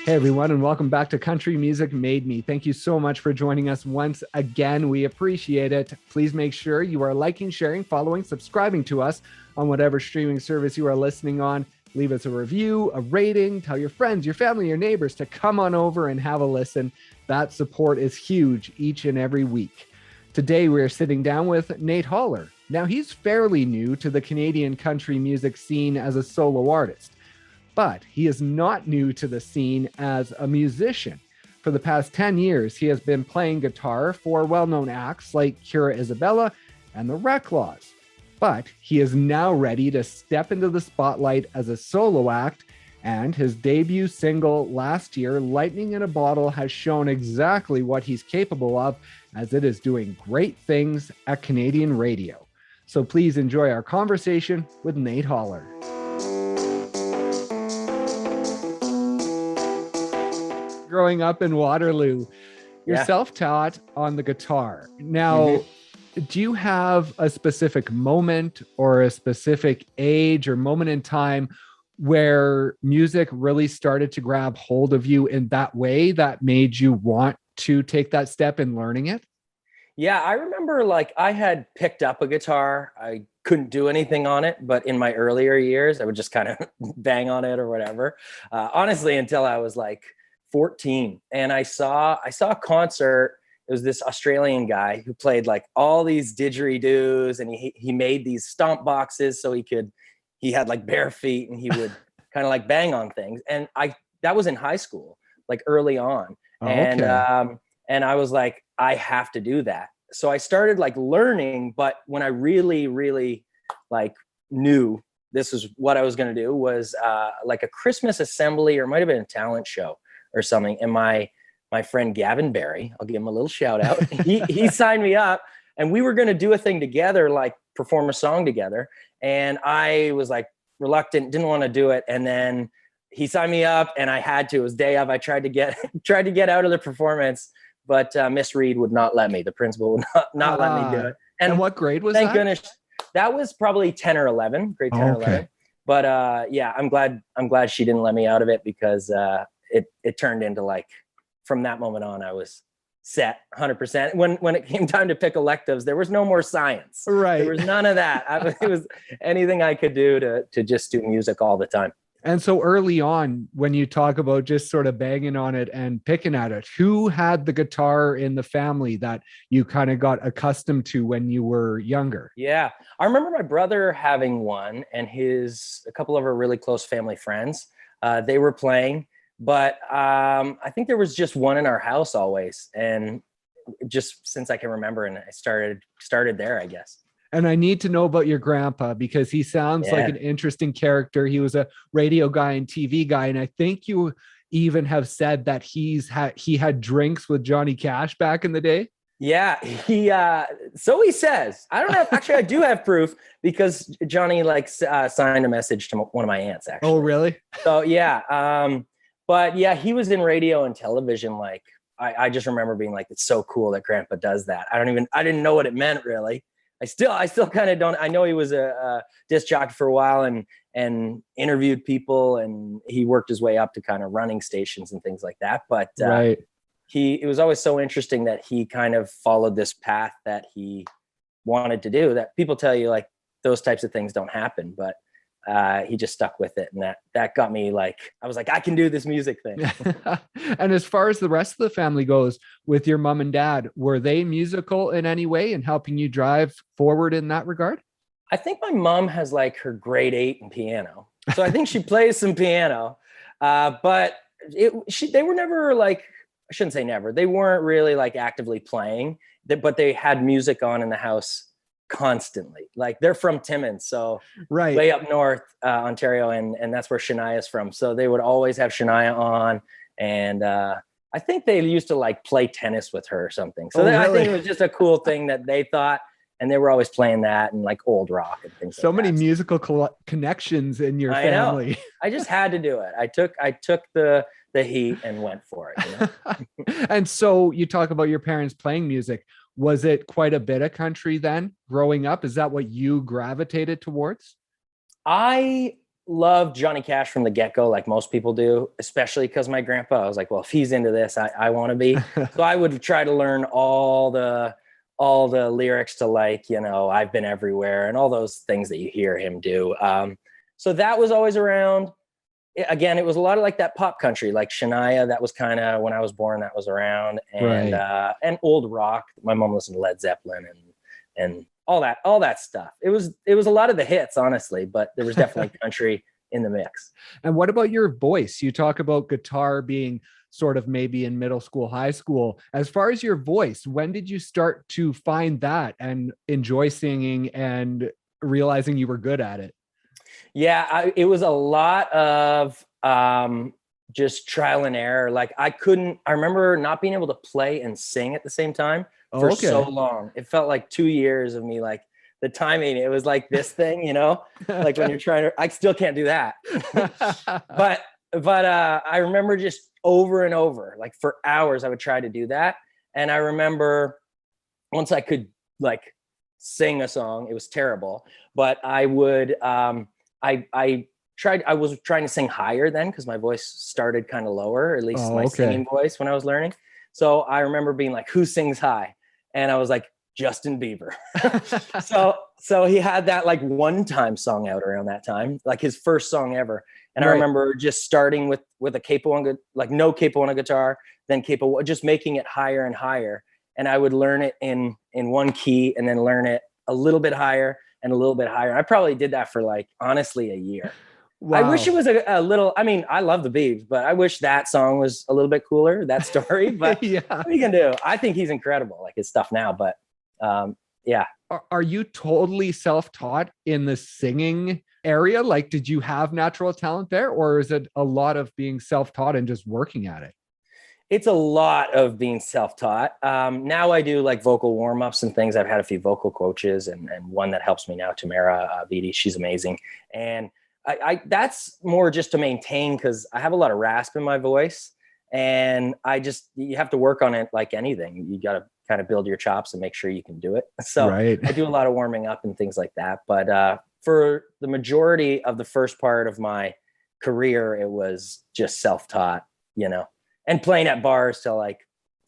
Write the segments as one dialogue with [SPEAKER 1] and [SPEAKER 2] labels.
[SPEAKER 1] Hey everyone, and welcome back to Country Music Made Me. Thank you so much for joining us once again. We appreciate it. Please make sure you are liking, sharing, following, subscribing to us on whatever streaming service you are listening on. Leave us a review, a rating, tell your friends, your family, your neighbors to come on over and have a listen. That support is huge each and every week. Today we are sitting down with Nate Haller. Now he's fairly new to the Canadian country music scene as a solo artist. But he is not new to the scene as a musician. For the past 10 years, he has been playing guitar for well-known acts like Kira Isabella and the Reklaws. But he is now ready to step into the spotlight as a solo act, and his debut single last year, Lightning in a Bottle, has shown exactly what he's capable of, as it is doing great things at Canadian radio. So please enjoy our conversation with Nate Haller. Growing up in Waterloo, you're self-taught on the guitar. Now, do you have a specific moment or a specific age or moment in time where music really started to grab hold of you in that way that made you want to take that step in learning it?
[SPEAKER 2] Yeah, I remember I had picked up a guitar. I couldn't do anything on it, but in my earlier years, I would just kind of bang on it or whatever. Honestly, until I was 14, and I saw a concert. It was this Australian guy who played all these didgeridoos, and he made these stomp boxes so he had bare feet, and he would kind of bang on things. And that was in high school, early on.
[SPEAKER 1] Oh,
[SPEAKER 2] and
[SPEAKER 1] okay.
[SPEAKER 2] And I was like, I have to do that. So I started learning, but when I really knew this is what I was going to do was a Christmas assembly, or it might have been a talent show or something. And my friend Gavin Barry, I'll give him a little shout out. He signed me up, and we were going to do a thing together, perform a song together. And I was reluctant, didn't want to do it. And then he signed me up, and I had to. It was day of. I tried to get out of the performance, but Miss Reed would not let me. The principal would not let me do it.
[SPEAKER 1] And what grade was
[SPEAKER 2] thank
[SPEAKER 1] that?
[SPEAKER 2] Goodness, that was probably 10 or 11, grade 10 or 11. But yeah, I'm glad she didn't let me out of it, because it turned into from that moment on, I was set 100%. When it came time to pick electives, there was no more science.
[SPEAKER 1] Right.
[SPEAKER 2] There was none of that. It was anything I could do to just do music all the time.
[SPEAKER 1] And so early on, when you talk about just sort of banging on it and picking at it, who had the guitar in the family that you kind of got accustomed to when you were younger?
[SPEAKER 2] Yeah, I remember my brother having one, and a couple of our really close family friends, they were playing. But I think there was just one in our house always, and just since I can remember, and I started there, I guess.
[SPEAKER 1] And I need to know about your grandpa, because he sounds like an interesting character. He was a radio guy and TV guy, and I think you even have said that he had drinks with Johnny Cash back in the day.
[SPEAKER 2] Yeah, so he says. I don't have, actually, I do have proof, because Johnny signed a message to one of my aunts, actually.
[SPEAKER 1] Oh, really?
[SPEAKER 2] So yeah. But yeah, he was in radio and television. I just remember being it's so cool that Grandpa does that. I didn't know what it meant, really. I still kind of don't. I know he was a disc jockey for a while and interviewed people, and he worked his way up to kind of running stations and things like that. But
[SPEAKER 1] right.
[SPEAKER 2] It was always so interesting that he kind of followed this path that he wanted to do, that people tell you those types of things don't happen, but he just stuck with it. And that got me I was I can do this music thing.
[SPEAKER 1] And as far as the rest of the family goes, with your mom and dad, were they musical in any way and helping you drive forward in that regard?
[SPEAKER 2] I think my mom has her grade 8 in piano. So I think she plays some piano, but they were never I shouldn't say never. They weren't really actively playing, but they had music on in the house constantly. They're from Timmins, so
[SPEAKER 1] right,
[SPEAKER 2] way up north, Ontario, and that's where Shania's from. So they would always have Shania on, and I think they used to play tennis with her or something. So
[SPEAKER 1] really?
[SPEAKER 2] I think it was just a cool thing that they thought, and they were always playing that and old rock and things.
[SPEAKER 1] So many musical connections in your family.
[SPEAKER 2] Know. I just had to do it. I took the heat and went for it. You know?
[SPEAKER 1] And so you talk about your parents playing music. Was it quite a bit of country then growing up? Is that what you gravitated towards?
[SPEAKER 2] I loved Johnny Cash from the get-go, like most people do, especially because my grandpa, I was like, well, if he's into this, I want to be. So I would try to learn all the lyrics to, like, you know, I've Been Everywhere and all those things that you hear him do. So that was always around. Again, it was a lot of like that pop country, like Shania. That was kind of when I was born, that was around. And old rock. My mom listened to Led Zeppelin and all that stuff. It was a lot of the hits, honestly, but there was definitely country in the mix.
[SPEAKER 1] And what about your voice? You talk about guitar being sort of maybe in middle school, high school. As far as your voice, when did you start to find that and enjoy singing and realizing you were good at it?
[SPEAKER 2] Yeah, it was a lot of just trial and error. Like I remember not being able to play and sing at the same time for so long. It felt like 2 years of me, like the timing, it was like this thing, you know, like when you're trying to, I still can't do that. but I remember just over and over, like for hours, I would try to do that. And I remember once I could like sing a song, it was terrible, but I would, I was trying to sing higher then because my voice started kind of lower, or at least my singing voice when I was learning. So I remember being like, who sings high? And I was like, Justin Bieber. so he had that like one-time song out around that time, like his first song ever. And I remember just starting with a capo on, like no capo on a guitar, then capo, just making it higher and higher. And I would learn it in one key and then learn it a little bit higher and a little bit higher. I probably did that for like, honestly, a year. Wow. I wish it was a little, I mean, I love the Biebs, but I wish that song was a little bit cooler, that story, but yeah. What are you gonna do? I think he's incredible, like his stuff now, but yeah.
[SPEAKER 1] Are you totally self-taught in the singing area? Like, did you have natural talent there, or is it a lot of being self-taught and just working at it?
[SPEAKER 2] It's a lot of being self-taught. Now I do like vocal warm-ups and things. I've had a few vocal coaches and one that helps me now, Tamara Vitti. She's amazing. And I that's more just to maintain, because I have a lot of rasp in my voice, and you have to work on it like anything. You got to kind of build your chops and make sure you can do it. So I do a lot of warming up and things like that. But for the majority of the first part of my career, it was just self-taught, you know, and playing at bars till like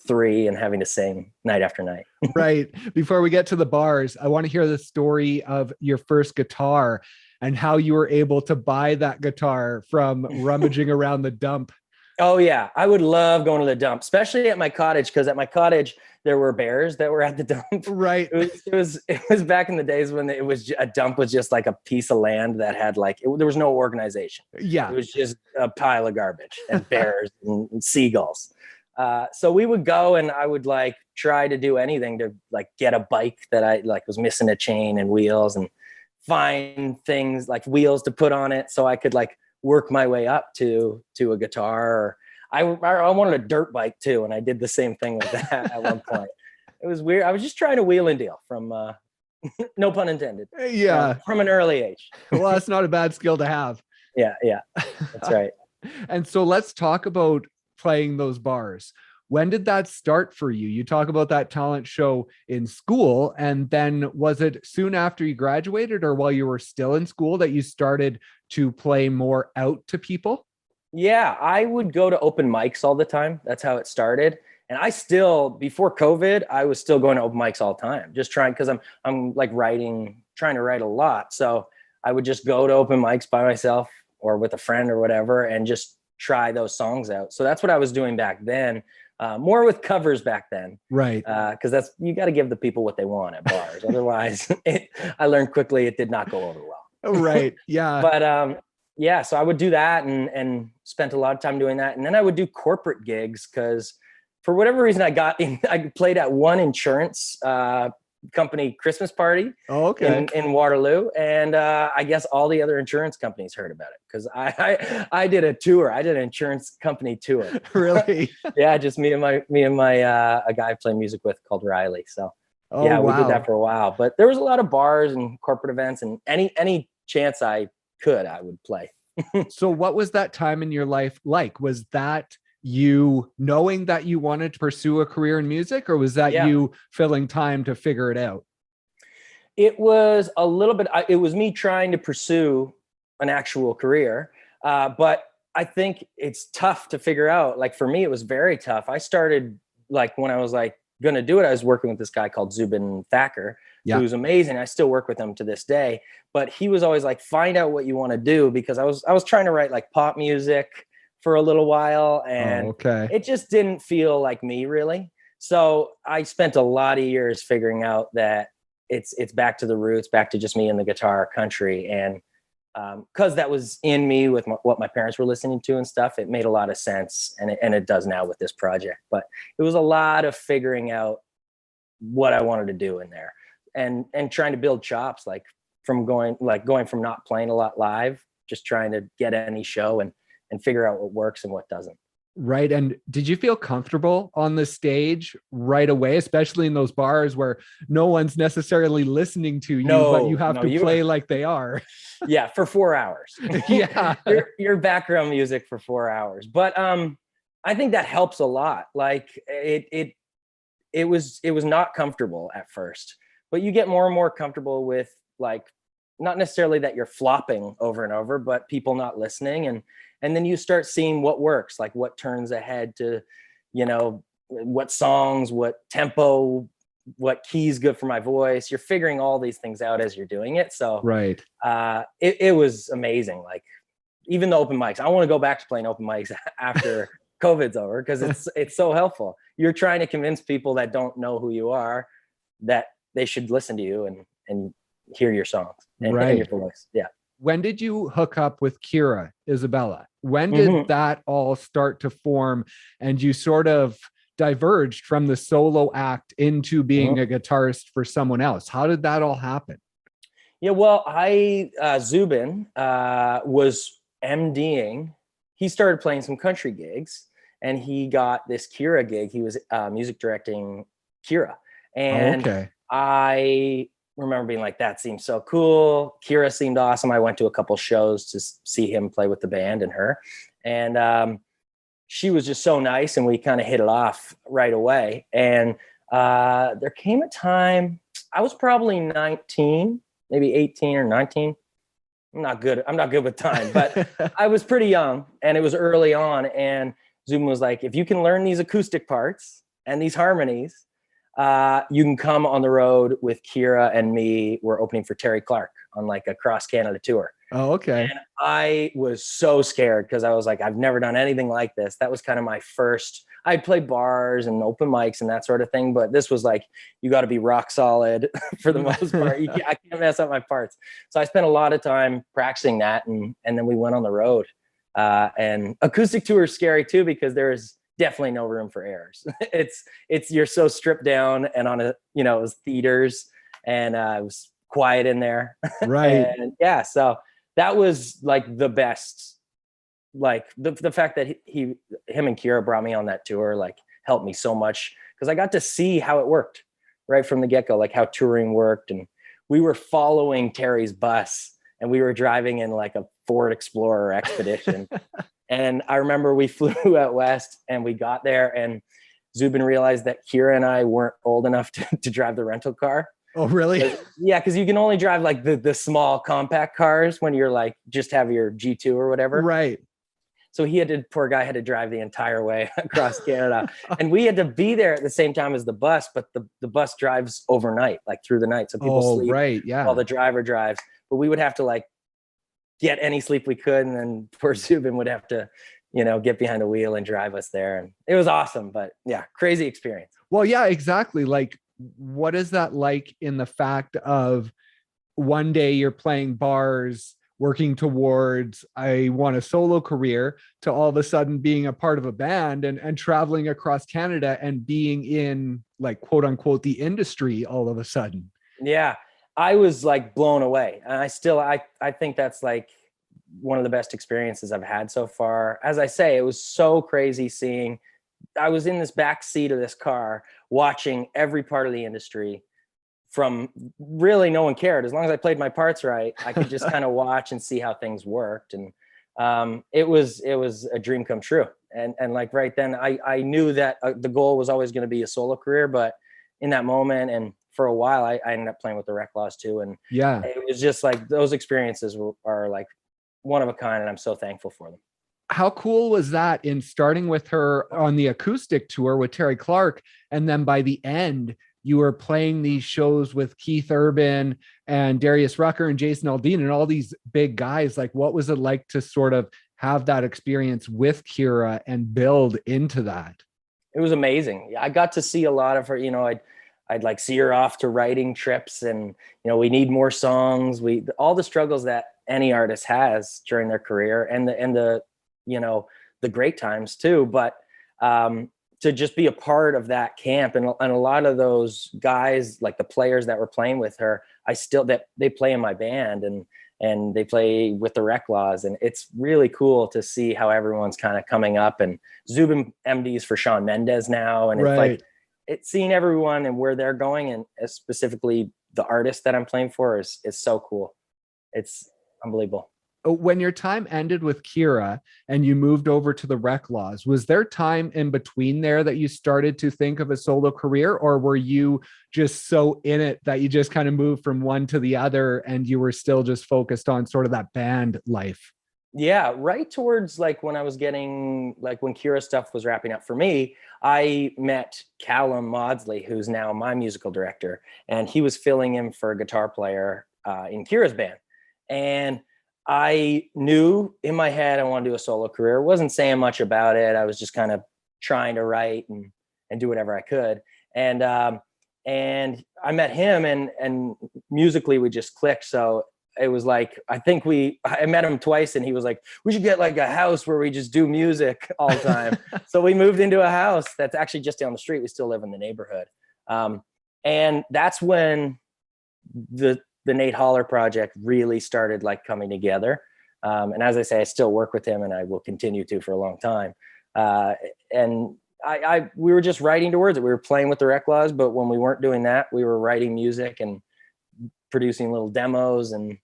[SPEAKER 2] 3 and having to sing night after night.
[SPEAKER 1] Right. Before we get to the bars, I want to hear the story of your first guitar and how you were able to buy that guitar from rummaging around the dump.
[SPEAKER 2] Oh yeah. I would love going to the dump, especially at my cottage. Cause at my cottage, there were bears that were at the dump.
[SPEAKER 1] Right.
[SPEAKER 2] It was back in the days when it was a dump was just like a piece of land that had like, there was no organization.
[SPEAKER 1] Yeah.
[SPEAKER 2] It was just a pile of garbage and bears and seagulls. So we would go and I would like try to do anything to like get a bike that I like was missing a chain and wheels, and find things like wheels to put on it so I could like work my way up to a guitar. Or I wanted a dirt bike too, and I did the same thing with that at one point. It was weird. I was just trying to wheel and deal from no pun intended.
[SPEAKER 1] Yeah,
[SPEAKER 2] from an early age.
[SPEAKER 1] Well, that's not a bad skill to have.
[SPEAKER 2] Yeah, that's right.
[SPEAKER 1] And so let's talk about playing those bars. When did that start for you? You talk about that talent show in school, and then was it soon after you graduated or while you were still in school that you started to play more out to people?
[SPEAKER 2] Yeah, I would go to open mics all the time. That's how it started. And I still, before COVID, I was still going to open mics all the time, just trying, because I'm like trying to write a lot. So I would just go to open mics by myself or with a friend or whatever, and just try those songs out. So that's what I was doing back then. More with covers back then.
[SPEAKER 1] Right.
[SPEAKER 2] Because you got to give the people what they want at bars. Otherwise, I learned quickly it did not go over well.
[SPEAKER 1] Right. Yeah.
[SPEAKER 2] But yeah, so I would do that and spent a lot of time doing that. And then I would do corporate gigs because for whatever reason I played at one insurance company Christmas party in Waterloo. And I guess all the other insurance companies heard about it because I did a tour. I did an insurance company tour.
[SPEAKER 1] Really?
[SPEAKER 2] Yeah, just me and my a guy I play music with called Riley. So we did that for a while. But there was a lot of bars and corporate events, and any chance I could, I would play.
[SPEAKER 1] So what was that time in your life like? Was that you knowing that you wanted to pursue a career in music, or was that you filling time to figure it out?
[SPEAKER 2] It was a little bit, it was me trying to pursue an actual career. But I think it's tough to figure out. Like for me, it was very tough. I started like when I was like going to do it, I was working with this guy called Zubin Thacker,
[SPEAKER 1] Yeah.
[SPEAKER 2] who's amazing. I still work with him to this day, but he was always like, find out what you want to do, because I was trying to write like pop music for a little while, and
[SPEAKER 1] Oh, okay.
[SPEAKER 2] it just didn't feel like me really. So I spent a lot of years figuring out that it's back to the roots, back to just me and the guitar country. And because that was in me with what my parents were listening to and stuff, it made a lot of sense, and it does now with this project. But it was a lot of figuring out what I wanted to do in there, and trying to build chops, like going from not playing a lot live, just trying to get any show and figure out what works and what doesn't.
[SPEAKER 1] Right. And did you feel comfortable on the stage right away, especially in those bars where no one's necessarily listening to you, but you have to play like they are?
[SPEAKER 2] Yeah, for 4 hours.
[SPEAKER 1] Yeah.
[SPEAKER 2] your background music for 4 hours. But I think that helps a lot. Like it was not comfortable at first, but you get more and more comfortable with, like, not necessarily that you're flopping over and over, but people not listening. And then you start seeing what works, like what turns ahead to, what songs, what tempo, what keys good for my voice. You're figuring all these things out as you're doing it. So
[SPEAKER 1] right.
[SPEAKER 2] It was amazing. Like even the open mics, I want to go back to playing open mics after COVID's over, because it's so helpful. You're trying to convince people that don't know who you are that they should listen to you and hear your songs and your voice. Yeah.
[SPEAKER 1] When did you hook up with Kira Isabella? When did that all start to form and you sort of diverged from the solo act into being a guitarist for someone else? How did that all happen?
[SPEAKER 2] Yeah, well, Zubin was MDing. He started playing some country gigs, and he got this Kira gig. He was music directing Kira. And I remember being like, that seems so cool. Kira seemed awesome. I went to a couple shows to see him play with the band and her. And she was just so nice, and we kind of hit it off right away. And there came a time, I was probably 19, maybe 18 or 19. I'm not good with time, but I was pretty young, and it was early on. And Zoom was like, if you can learn these acoustic parts and these harmonies, you can come on the road with Kira and me. We're opening for Terri Clark on like a cross Canada tour.
[SPEAKER 1] Oh, okay.
[SPEAKER 2] And I was so scared, because I was like, I've never done anything like this. That was kind of my first. I'd play bars and open mics and that sort of thing, but this was like, you got to be rock solid for the most part. I can't mess up my parts. So I spent a lot of time practicing that, and then we went on the road. And acoustic tour is scary too, because there's definitely no room for errors. It's you're so stripped down, and on it was theaters, and it was quiet in there.
[SPEAKER 1] Right.
[SPEAKER 2] And yeah, so that was like the best. Like the fact that him and Kira brought me on that tour, like, helped me so much, because I got to see how it worked right from the get-go, like how touring worked. And we were following Terry's bus, and we were driving in like a Ford Explorer Expedition. And I remember we flew out west, and we got there, and Zubin realized that Kira and I weren't old enough to drive the rental car.
[SPEAKER 1] Oh, really?
[SPEAKER 2] Yeah, because you can only drive like the small compact cars when you're like just have your G2 or whatever.
[SPEAKER 1] Right.
[SPEAKER 2] So poor guy had to drive the entire way across Canada. And we had to be there at the same time as the bus, but the bus drives overnight, like through the night. So people sleep while the driver drives. But we would have to like get any sleep we could, and then poor Zubin would have to, get behind the wheel and drive us there. And it was awesome, but yeah, crazy experience.
[SPEAKER 1] Well, yeah, exactly. Like, what is that like in the fact of one day you're playing bars, working towards, I want a solo career, to all of a sudden being a part of a band and traveling across Canada and being in, like, quote unquote, the industry all of a sudden?
[SPEAKER 2] Yeah. I was like blown away. And I think that's like one of the best experiences I've had so far. As I say, it was so crazy seeing, I was in this back seat of this car watching every part of the industry. From really, no one cared. As long as I played my parts right, I could just kind of watch and see how things worked. And it was a dream come true. And like right then, I knew that the goal was always going to be a solo career. But in that moment, and for a while, I ended up playing with the Reklaws too. And
[SPEAKER 1] yeah,
[SPEAKER 2] it was just like those experiences are like one of a kind, and I'm so thankful for them.
[SPEAKER 1] How cool was that in starting with her on the acoustic tour with Terri Clark, and then by the end you were playing these shows with Keith Urban and Darius Rucker and Jason Aldean and all these big guys? Like, what was it like to sort of have that experience with Kira and build into that?
[SPEAKER 2] It was amazing. I got to see a lot of her. I'd like see her off to writing trips, and we need more songs. All the struggles that any artist has during their career, and the the great times too. But to just be a part of that camp, and a lot of those guys, like the players that were playing with her, they play in my band, and they play with the Reklaws, and it's really cool to see how everyone's kind of coming up. And Zubin MDs for Shawn Mendes now, and it's like it's seeing everyone and where they're going, and specifically the artist that I'm playing for is so cool. It's unbelievable.
[SPEAKER 1] When your time ended with Kira and you moved over to the Reklaws, was there time in between there that you started to think of a solo career, or were you just so in it that you just kind of moved from one to the other and you were still just focused on sort of that band life?
[SPEAKER 2] Yeah, right towards like when I was getting, like when Kira stuff was wrapping up for me, I met Callum Maudsley, who's now my musical director, and he was filling in for a guitar player in Kira's band. And I knew in my head I wanted to do a solo career. Wasn't saying much about it. I was just kind of trying to write and do whatever I could. And I met him, and musically we just clicked. So it was like, I met him twice, and he was like, we should get like a house where we just do music all the time. So we moved into a house that's actually just down the street. We still live in the neighborhood. And that's when the Nate Holler project really started like coming together. And as I say, I still work with him, and I will continue to for a long time. And we were just writing towards it. We were playing with the Reklaws, but when we weren't doing that, we were writing music and producing little demos and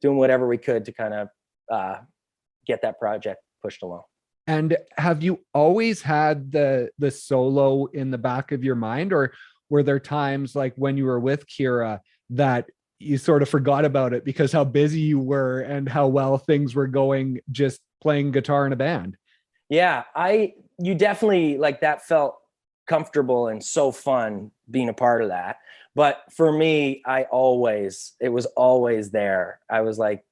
[SPEAKER 2] doing whatever we could to kind of get that project pushed along.
[SPEAKER 1] And have you always had the solo in the back of your mind, or were there times like when you were with Kira that you sort of forgot about it because how busy you were and how well things were going just playing guitar in a band?
[SPEAKER 2] Yeah, you definitely, like, that felt comfortable and so fun being a part of that. But for me, it was always there. I was like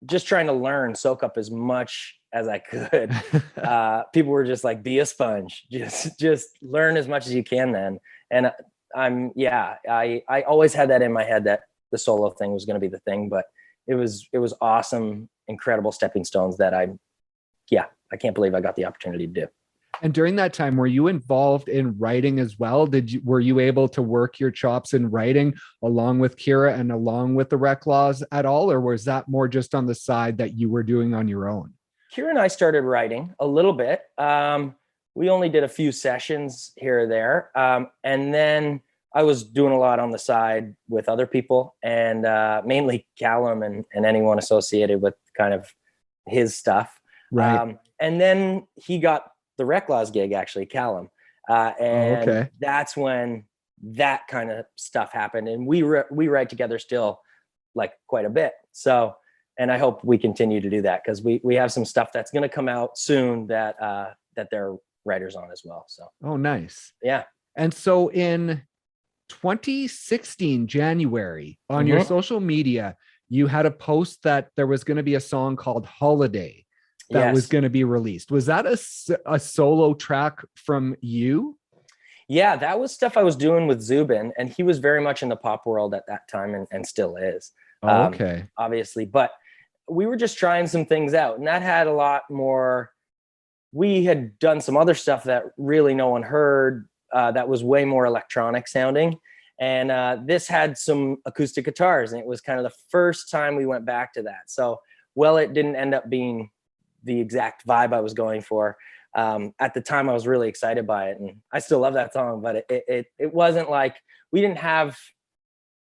[SPEAKER 2] just trying to learn, soak up as much as I could. People were just like, be a sponge, just learn as much as you can then. And I always had that in my head that the solo thing was going to be the thing, but it was awesome, incredible stepping stones that I can't believe I got the opportunity to do.
[SPEAKER 1] And during that time, were you involved in writing as well? Were you able to work your chops in writing along with Kira and along with the Reklaws at all? Or was that more just on the side that you were doing on your own?
[SPEAKER 2] Kira and I started writing a little bit. We only did a few sessions here or there. And then I was doing a lot on the side with other people, and mainly Callum and anyone associated with kind of his stuff.
[SPEAKER 1] Right.
[SPEAKER 2] And then he got the Reklaws gig, actually, Callum. And that's when that kind of stuff happened. And we write together still, like, quite a bit. So, and I hope we continue to do that, because we have some stuff that's going to come out soon that they're writers on as well. So.
[SPEAKER 1] Oh, nice.
[SPEAKER 2] Yeah.
[SPEAKER 1] And so in 2016, January, on your social media, you had a post that there was going to be a song called Holiday that was going to be released. Was that a solo track from you?
[SPEAKER 2] Yeah, that was stuff I was doing with Zubin, and he was very much in the pop world at that time, and still is. Obviously, but we were just trying some things out, and that had a lot more. We had done some other stuff that really no one heard, that was way more electronic sounding. And this had some acoustic guitars, and it was kind of the first time we went back to that. So, it didn't end up being the exact vibe I was going for. At the time, I was really excited by it, and I still love that song, but it wasn't like I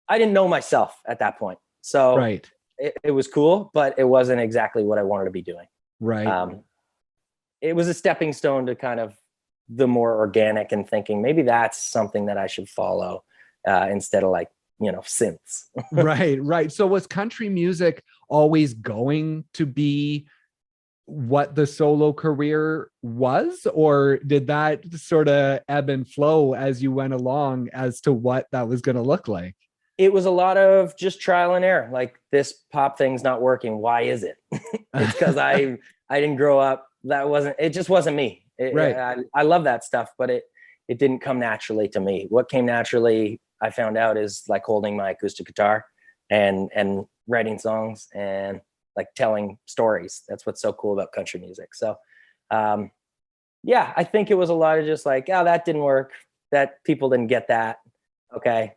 [SPEAKER 2] didn't know myself at that point. So it was cool, but it wasn't exactly what I wanted to be doing.
[SPEAKER 1] Right.
[SPEAKER 2] It was a stepping stone to kind of the more organic, and thinking maybe that's something that I should follow, instead of like synths.
[SPEAKER 1] Right. So was country music always going to be what the solo career was, or did that sort of ebb and flow as you went along as to what that was going to look like?
[SPEAKER 2] It was a lot of just trial and error. Like, this pop thing's not working. Why is it? It's because I didn't grow up. It just wasn't me.
[SPEAKER 1] Right.
[SPEAKER 2] I love that stuff, but it didn't come naturally to me. What came naturally, I found out, is like holding my acoustic guitar and writing songs and like telling stories. That's what's so cool about country music. So, yeah, I think it was a lot of just like, oh, that didn't work. That people didn't get that. Okay,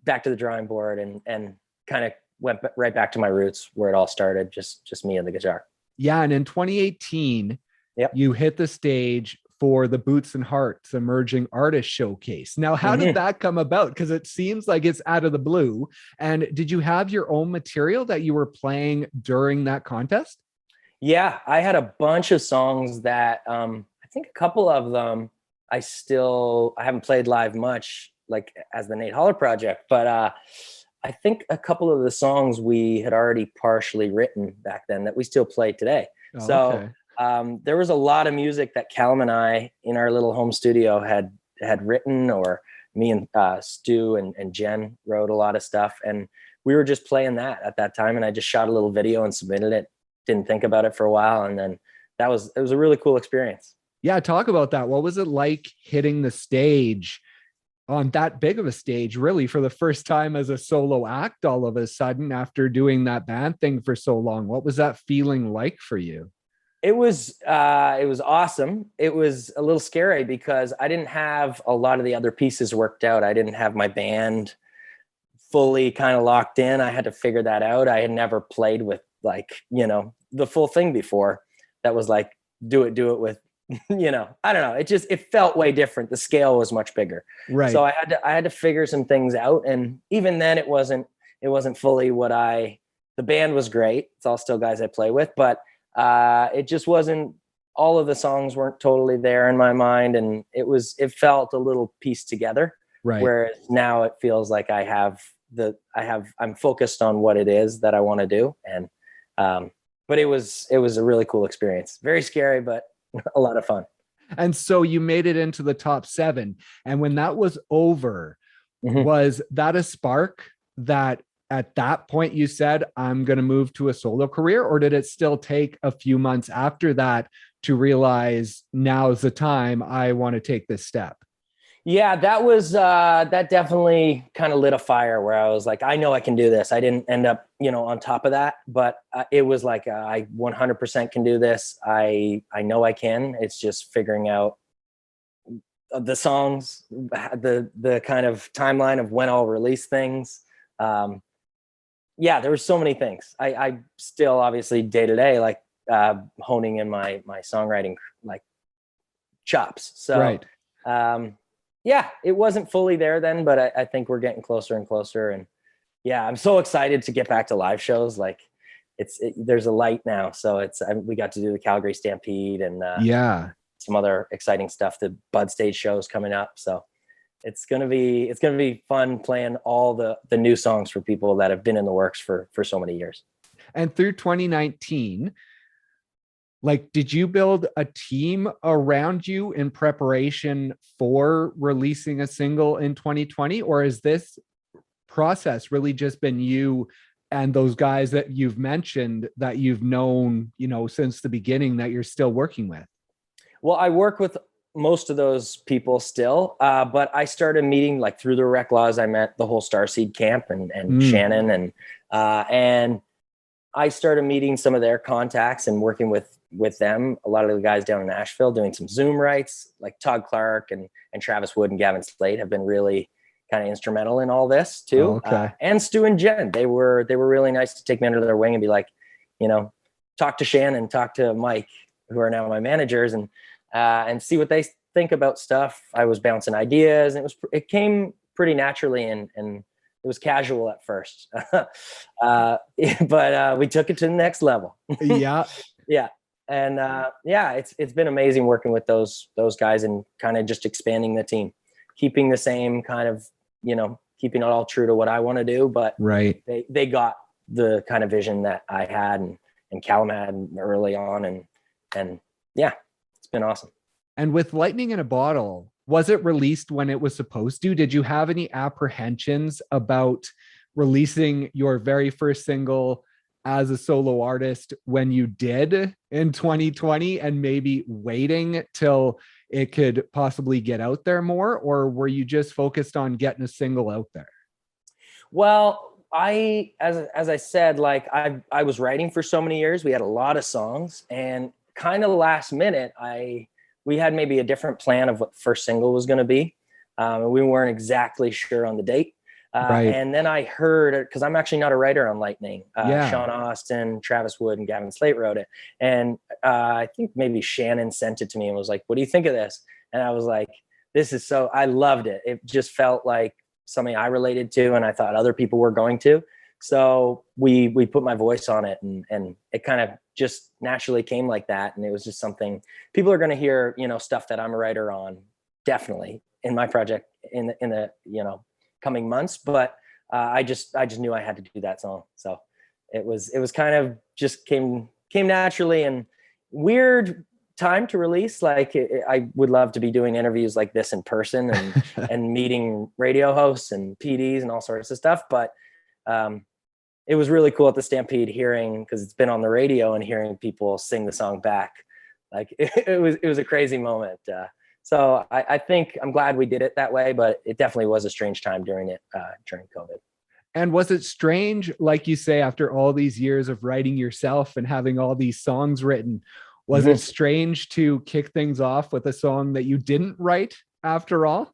[SPEAKER 2] back to the drawing board, and kind of went right back to my roots where it all started. Just me and the guitar.
[SPEAKER 1] Yeah. And in 2018,
[SPEAKER 2] Yep.
[SPEAKER 1] you hit the stage for the Boots and Hearts Emerging Artist Showcase. Now, how did that come about? Because it seems like it's out of the blue. And did you have your own material that you were playing during that contest?
[SPEAKER 2] Yeah, I had a bunch of songs that I think a couple of them I haven't played live much, like as the Nate Holler project, but I think a couple of the songs we had already partially written back then that we still play today.
[SPEAKER 1] Oh,
[SPEAKER 2] So
[SPEAKER 1] okay.
[SPEAKER 2] there was a lot of music that Callum and I in our little home studio had written, or me and Stu and Jen wrote a lot of stuff, and we were just playing that at that time. And I just shot a little video and submitted it. Didn't think about it for a while, and then it was a really cool experience.
[SPEAKER 1] Yeah, talk about that. What was it like hitting the stage on that big of a stage, really, for the first time as a solo act all of a sudden after doing that band thing for so long? What was that feeling like for you?
[SPEAKER 2] It was awesome. It was a little scary because I didn't have a lot of the other pieces worked out. I didn't have my band fully kind of locked in. I had to figure that out. I had never played with like, the full thing before. That was like, do it with, I don't know. It felt way different. The scale was much bigger.
[SPEAKER 1] Right.
[SPEAKER 2] So I had to figure some things out. And even then it wasn't fully the band was great. It's all still guys I play with, but it just wasn't, all of the songs weren't totally there in my mind. And it felt a little pieced together.
[SPEAKER 1] Right.
[SPEAKER 2] Whereas now it feels like I'm focused on what it is that I want to do. And, but it was a really cool experience. Very scary, but a lot of fun.
[SPEAKER 1] And so you made it into the top 7. And when that was over, was that a spark that at that point you said, I'm going to move to a solo career? Or did it still take a few months after that to realize now's the time I want to take this step?
[SPEAKER 2] Yeah, that was that definitely kind of lit a fire where I was like, I know I can do this. I didn't end up, on top of that, but it was like, I 100% can do this. I know I can. It's just figuring out the songs, the kind of timeline of when I'll release things. Yeah, there were so many things. I still obviously day to day, like honing in my songwriting like chops. So,
[SPEAKER 1] right.
[SPEAKER 2] Yeah, it wasn't fully there then, but I think we're getting closer and closer. And yeah, I'm so excited to get back to live shows. Like there's a light now. So we got to do the Calgary Stampede and some other exciting stuff. The Bud Stage shows coming up. So it's going to be fun playing all the new songs for people that have been in the works for so many years.
[SPEAKER 1] And through 2019, like, did you build a team around you in preparation for releasing a single in 2020? Or has this process really just been you and those guys that you've mentioned that you've known, since the beginning that you're still working with?
[SPEAKER 2] Well, I work with most of those people still, but I started meeting like through the Reklaws. I met the whole Starseed camp and Shannon and I started meeting some of their contacts and working with them. A lot of the guys down in Nashville doing some Zoom writes, like Todd Clark and Travis Wood and Gavin Slade have been really kind of instrumental in all this too.
[SPEAKER 1] Oh, okay.
[SPEAKER 2] And Stu and Jen, they were really nice to take me under their wing and be like, talk to Shannon, talk to Mike, who are now my managers, and see what they think about stuff. I was bouncing ideas, and it came pretty naturally and it was casual at first, but we took it to the next level.
[SPEAKER 1] Yeah.
[SPEAKER 2] Yeah. And it's been amazing working with those guys and kind of just expanding the team, keeping the same kind of, keeping it all true to what I want to do, but
[SPEAKER 1] Right.
[SPEAKER 2] they got the kind of vision that I had and Callum had early on. And yeah, it's been awesome.
[SPEAKER 1] And with Lightning in a Bottle, was it released when it was supposed to? Did you have any apprehensions about releasing your very first single as a solo artist when you did in 2020 and maybe waiting till it could possibly get out there more? Or were you just focused on getting a single out there?
[SPEAKER 2] Well, as I said, like I was writing for so many years. We had a lot of songs, and kind of last minute, we had maybe a different plan of what the first single was going to be. We weren't exactly sure on the date.
[SPEAKER 1] Right.
[SPEAKER 2] And then I heard, because I'm actually not a writer on Lightning.
[SPEAKER 1] Yeah.
[SPEAKER 2] Sean Austin, Travis Wood, and Gavin Slate wrote it. And I think maybe Shannon sent it to me and was like, "What do you think of this?" And I was like, I loved it. It just felt like something I related to, and I thought other people were going to. So we put my voice on it, and it kind of just naturally came like that. And it was just something people are going to hear, stuff that I'm a writer on, definitely in my project in the coming months. But I just knew I had to do that song. So it was kind of just came naturally, and weird time to release. Like I would love to be doing interviews like this in person and and meeting radio hosts and PDs and all sorts of stuff. But it was really cool at the Stampede hearing, because it's been on the radio, and hearing people sing the song back. Like it was a crazy moment. So I think I'm glad we did it that way, but it definitely was a strange time during COVID.
[SPEAKER 1] And was it strange, like you say, after all these years of writing yourself and having all these songs written, was it strange to kick things off with a song that you didn't write after all?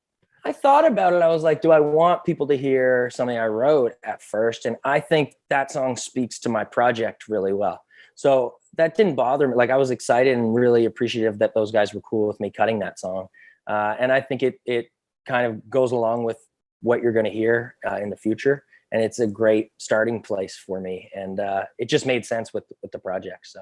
[SPEAKER 2] I thought about it. I was like, do I want people to hear something I wrote at first? And I think that song speaks to my project really well. So that didn't bother me. Like, I was excited and really appreciative that those guys were cool with me cutting that song. And I think it kind of goes along with what you're going to hear in the future. And it's a great starting place for me. And it just made sense with the project. So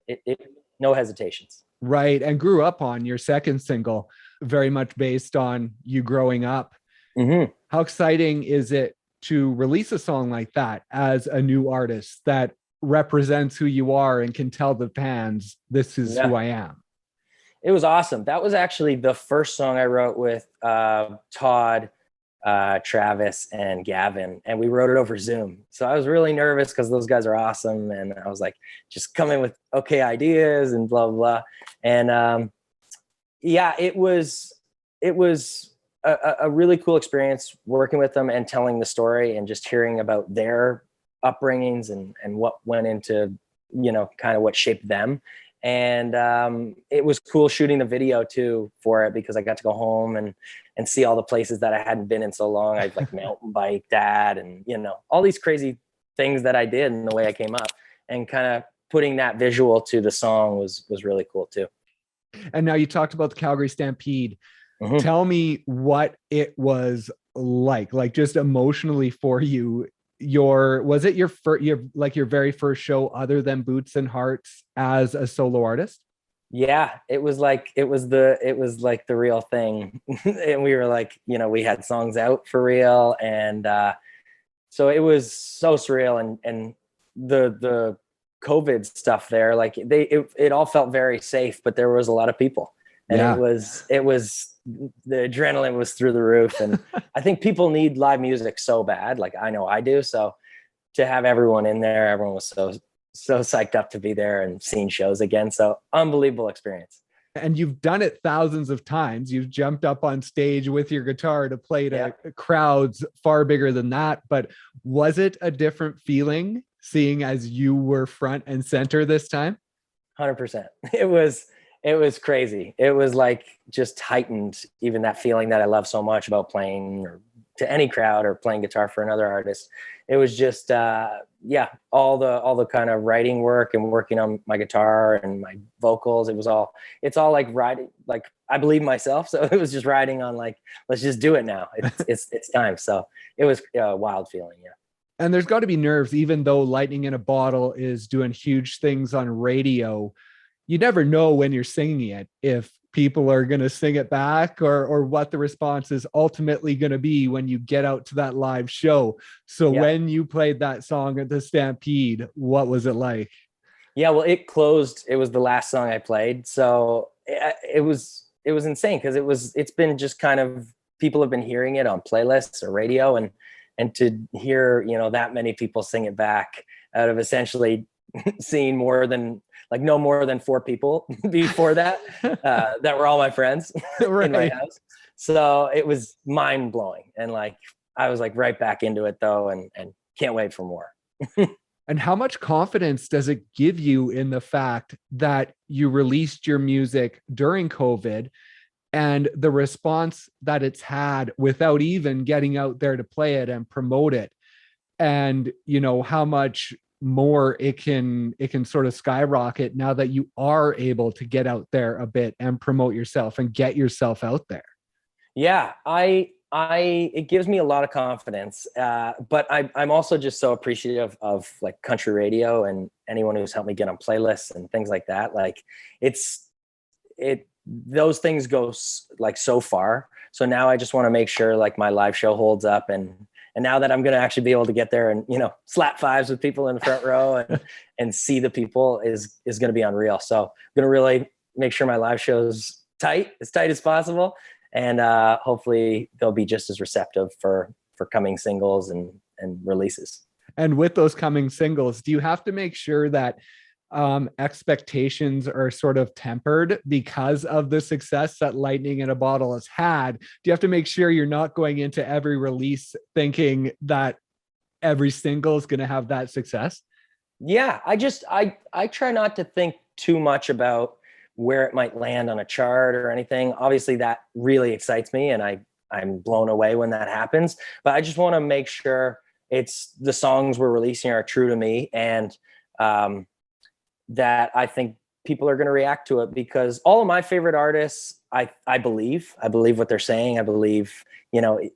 [SPEAKER 2] it no hesitations.
[SPEAKER 1] Right. And grew up on your second single, very much based on you growing up.
[SPEAKER 2] Mm-hmm.
[SPEAKER 1] How exciting is it to release a song like that as a new artist that represents who you are and can tell the fans, this is who I am?
[SPEAKER 2] It was awesome. That was actually the first song I wrote with Todd, Travis, and Gavin, and we wrote it over Zoom. So I was really nervous because those guys are awesome, and I was like, just come in with okay ideas and blah blah blah. And it was a really cool experience working with them and telling the story and just hearing about their upbringings and what went into kind of what shaped them. And it was cool shooting the video too for it, because I got to go home and see all the places that I hadn't been in so long. I'd like mountain bike dad and all these crazy things that I did and the way I came up, and kind of putting that visual to the song was really cool too.
[SPEAKER 1] And now you talked about the Calgary Stampede. Mm-hmm. Tell me what it was like just emotionally for you. Was it your very first show other than Boots and Hearts as a solo artist?
[SPEAKER 2] Yeah, it was like the real thing. And we were like, we had songs out for real. And so it was so surreal, and the COVID stuff there, like it all felt very safe, but there was a lot of people, and it was the adrenaline was through the roof. And I think people need live music so bad. Like, I know I do. So to have everyone in there, everyone was so psyched up to be there and seeing shows again. So unbelievable experience.
[SPEAKER 1] And you've done it thousands of times. You've jumped up on stage with your guitar to play to crowds far bigger than that. But was it a different feeling seeing as you were front and center this time?
[SPEAKER 2] 100%. It was crazy. It was like just heightened, even that feeling that I love so much about playing or to any crowd or playing guitar for another artist. It was just, all the kind of writing work and working on my guitar and my vocals. It's all like riding, like I believe myself. So it was just riding on like, let's just do it now. It's time. So it was a wild feeling. Yeah.
[SPEAKER 1] And there's got to be nerves, even though Lightning in a Bottle is doing huge things on radio. You never know when you're singing it if people are going to sing it back, or what the response is ultimately going to be when you get out to that live show. So
[SPEAKER 2] Yeah.
[SPEAKER 1] when you played that song at the Stampede, what was it like?
[SPEAKER 2] Yeah, well, it closed. It was the last song I played, so it was insane because it's been just kind of, people have been hearing it on playlists or radio, and to hear, that many people sing it back out of essentially seeing no more than 4 people before that that were all my friends in my
[SPEAKER 1] Right.
[SPEAKER 2] house. So it was mind blowing, and like I was like right back into it though, and can't wait for more.
[SPEAKER 1] And how much confidence does it give you in the fact that you released your music during COVID and the response that it's had without even getting out there to play it and promote it? And how much more it can sort of skyrocket now that you are able to get out there a bit and promote yourself and get yourself out there.
[SPEAKER 2] Yeah, it gives me a lot of confidence, but I'm also just so appreciative of like country radio and anyone who's helped me get on playlists and things like that. Like those things go like so far. So now I just want to make sure like my live show holds up, and now that I'm going to actually be able to get there and slap fives with people in the front row and see the people is going to be unreal. So I'm going to really make sure my live show is as tight as possible. And hopefully they'll be just as receptive for coming singles and releases.
[SPEAKER 1] And with those coming singles, do you have to make sure that expectations are sort of tempered because of the success that Lightning in a Bottle has had? Do you have to make sure you're not going into every release thinking that every single is going to have that success?
[SPEAKER 2] Yeah, I try not to think too much about where it might land on a chart or anything. Obviously that really excites me, and I'm blown away when that happens, but I just want to make sure it's the songs we're releasing are true to me, and that I think people are going to react to it, because all of my favorite artists, I believe what they're saying. I believe,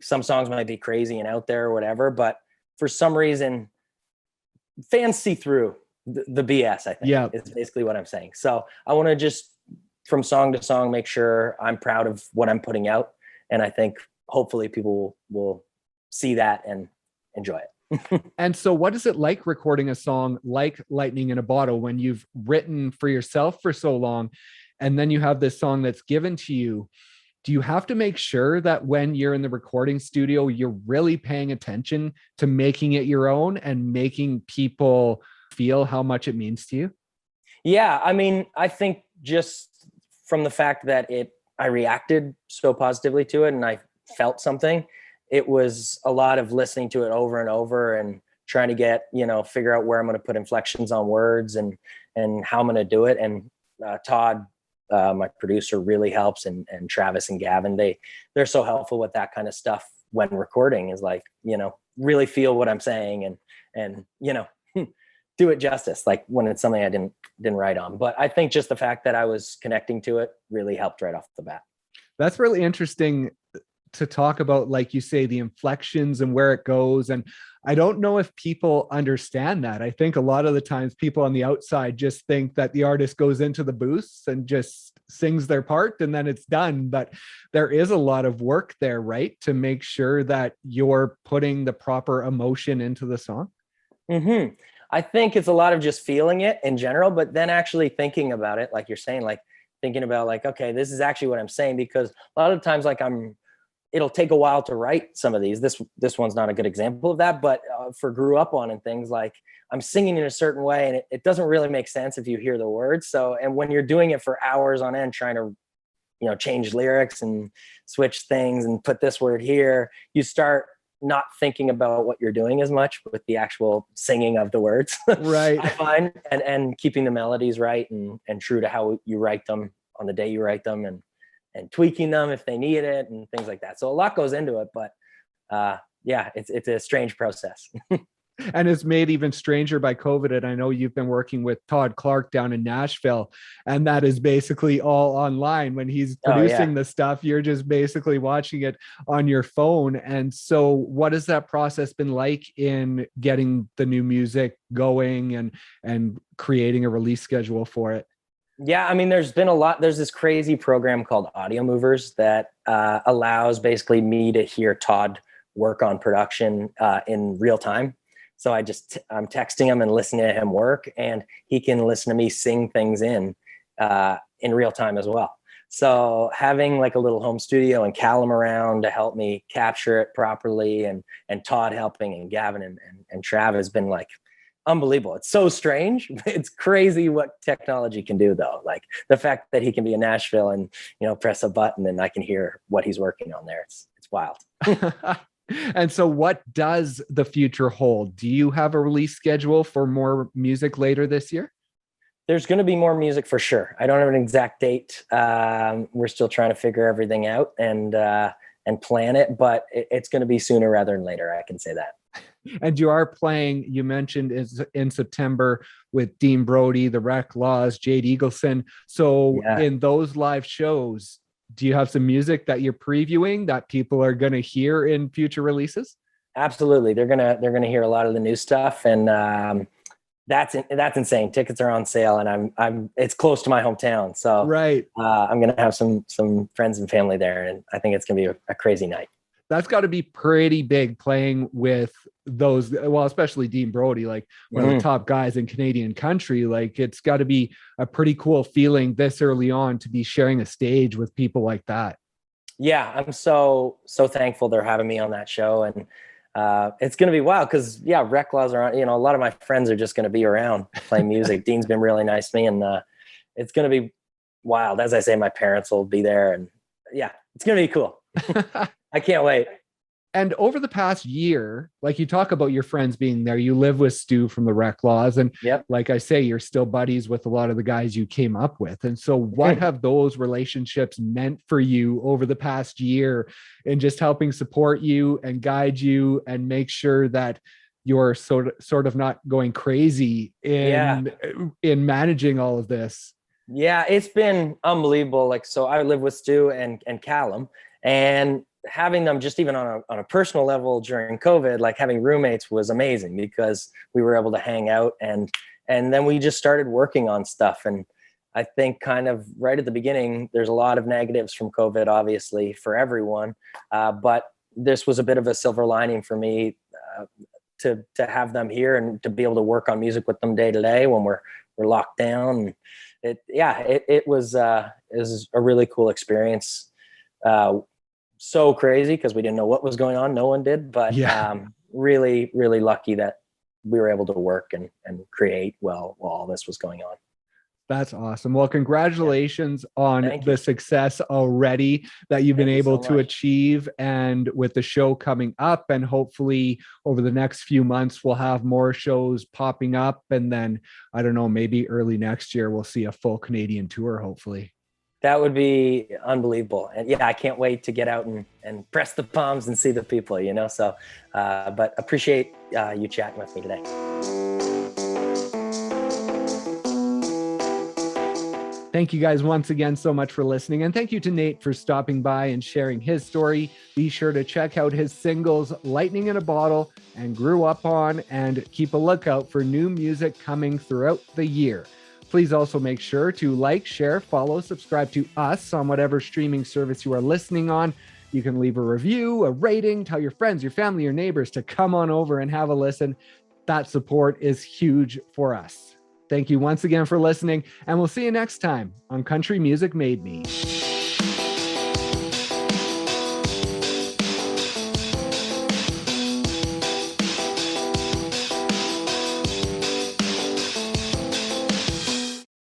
[SPEAKER 2] some songs might be crazy and out there or whatever, but for some reason fans see through the BS, I think.
[SPEAKER 1] Yeah.
[SPEAKER 2] Is basically what I'm saying. So I want to just, from song to song, make sure I'm proud of what I'm putting out. And I think hopefully people will see that and enjoy it.
[SPEAKER 1] And so what is it like recording a song like Lightning in a Bottle when you've written for yourself for so long, and then you have this song that's given to you? Do you have to make sure that when you're in the recording studio, you're really paying attention to making it your own and making people feel how much it means to you?
[SPEAKER 2] Yeah, I mean, I think just from the fact that I reacted so positively to it and I felt something, it was a lot of listening to it over and over and trying to get, figure out where I'm going to put inflections on words and how I'm going to do it. And Todd, my producer, really helps, and Travis and Gavin, they're so helpful with that kind of stuff when recording, is like, really feel what I'm saying and do it justice, like when it's something I didn't write on. But I think just the fact that I was connecting to it really helped right off the bat.
[SPEAKER 1] That's really interesting to talk about, like you say, the inflections and where it goes. And I don't know if people understand that. I think a lot of the times people on the outside just think that the artist goes into the booths and just sings their part and then it's done. But there is a lot of work there, right? To make sure that you're putting the proper emotion into the song.
[SPEAKER 2] Mm-hmm. I think it's a lot of just feeling it in general, but then actually thinking about it, like you're saying, like thinking about like, okay, this is actually what I'm saying, because a lot of times, like it'll take a while to write some of these. This one's not a good example of that, but for Grew Up On and things, like I'm singing in a certain way and it doesn't really make sense if you hear the words. So, and when you're doing it for hours on end, trying to, change lyrics and switch things and put this word here, you start not thinking about what you're doing as much with the actual singing of the words.
[SPEAKER 1] Right.
[SPEAKER 2] I find, and keeping the melodies right and true to how you write them on the day you write them, and tweaking them if they need it and things like that. So a lot goes into it, but yeah, it's a strange process.
[SPEAKER 1] And it's made even stranger by COVID. And I know you've been working with Todd Clark down in Nashville, and that is basically all online. When he's producing the stuff, you're just basically watching it on your phone. And so what has that process been like in getting the new music going and creating a release schedule for it?
[SPEAKER 2] Yeah, I mean, there's been a lot. There's this crazy program called Audio Movers that allows basically me to hear Todd work on production in real time. So I'm texting him and listening to him work, and he can listen to me sing things in real time as well. So having like a little home studio and Callum around to help me capture it properly, and Todd helping, and Gavin and Trav has been like unbelievable. It's so strange. It's crazy what technology can do, though. Like the fact that he can be in Nashville and, press a button and I can hear what he's working on there. It's wild.
[SPEAKER 1] And so what does the future hold? Do you have a release schedule for more music later this year?
[SPEAKER 2] There's going to be more music for sure. I don't have an exact date. We're still trying to figure everything out and plan it, but it's going to be sooner rather than later. I can say that.
[SPEAKER 1] And you are playing, you mentioned, is in September with Dean Brody, the Reklaws, Jade Eagleson. So in those live shows, do you have some music that you're previewing that people are going to hear in future releases?
[SPEAKER 2] Absolutely. They're going to hear a lot of the new stuff, and that's insane. Tickets are on sale, and it's close to my hometown. So
[SPEAKER 1] right.
[SPEAKER 2] I'm going to have some friends and family there, and I think it's going to be a crazy night.
[SPEAKER 1] That's got to be pretty big, playing with those, well, especially Dean Brody, like one of the top guys in Canadian country. Like it's got to be a pretty cool feeling this early on to be sharing a stage with people like that. Yeah,
[SPEAKER 2] I'm so thankful they're having me on that show, and it's going to be wild because Reklaws are on. A lot of my friends are just going to be around playing music. Dean's been really nice to me, and it's going to be wild. As I say, my parents will be there, and it's going to be cool. I can't wait.
[SPEAKER 1] And over the past year, like you talk about your friends being there, you live with Stu from the Reklaws, and like I say, you're still buddies with a lot of the guys you came up with. And so what have those relationships meant for you over the past year in just helping support you and guide you and make sure that you're sort of not going crazy in managing all of this?
[SPEAKER 2] Yeah, it's been unbelievable. Like, so I live with Stu and Callum, and having them just even on a personal level during COVID, like having roommates was amazing because we were able to hang out, and then we just started working on stuff. And I think kind of right at the beginning, there's a lot of negatives from COVID, obviously, for everyone. But this was a bit of a silver lining for me to have them here and to be able to work on music with them day to day when we're locked down. It was a really cool experience. So crazy because we didn't know what was going on. No one did, but really, really lucky that we were able to work and create while all this was going on.
[SPEAKER 1] That's awesome. Well, congratulations on the success already that you've been able to achieve, and with the show coming up, and hopefully over the next few months, we'll have more shows popping up. And then I don't know, maybe early next year, we'll see a full Canadian tour, hopefully.
[SPEAKER 2] That would be unbelievable. And I can't wait to get out and press the palms and see the people, so, but appreciate you chatting with me today.
[SPEAKER 1] Thank you guys once again so much for listening. And thank you to Nate for stopping by and sharing his story. Be sure to check out his singles, Lightning in a Bottle and Grew Up On, and keep a lookout for new music coming throughout the year. Please also make sure to like, share, follow, subscribe to us on whatever streaming service you are listening on. You can leave a review, a rating, tell your friends, your family, your neighbors to come on over and have a listen. That support is huge for us. Thank you once again for listening, and we'll see you next time on Country Music Made Me.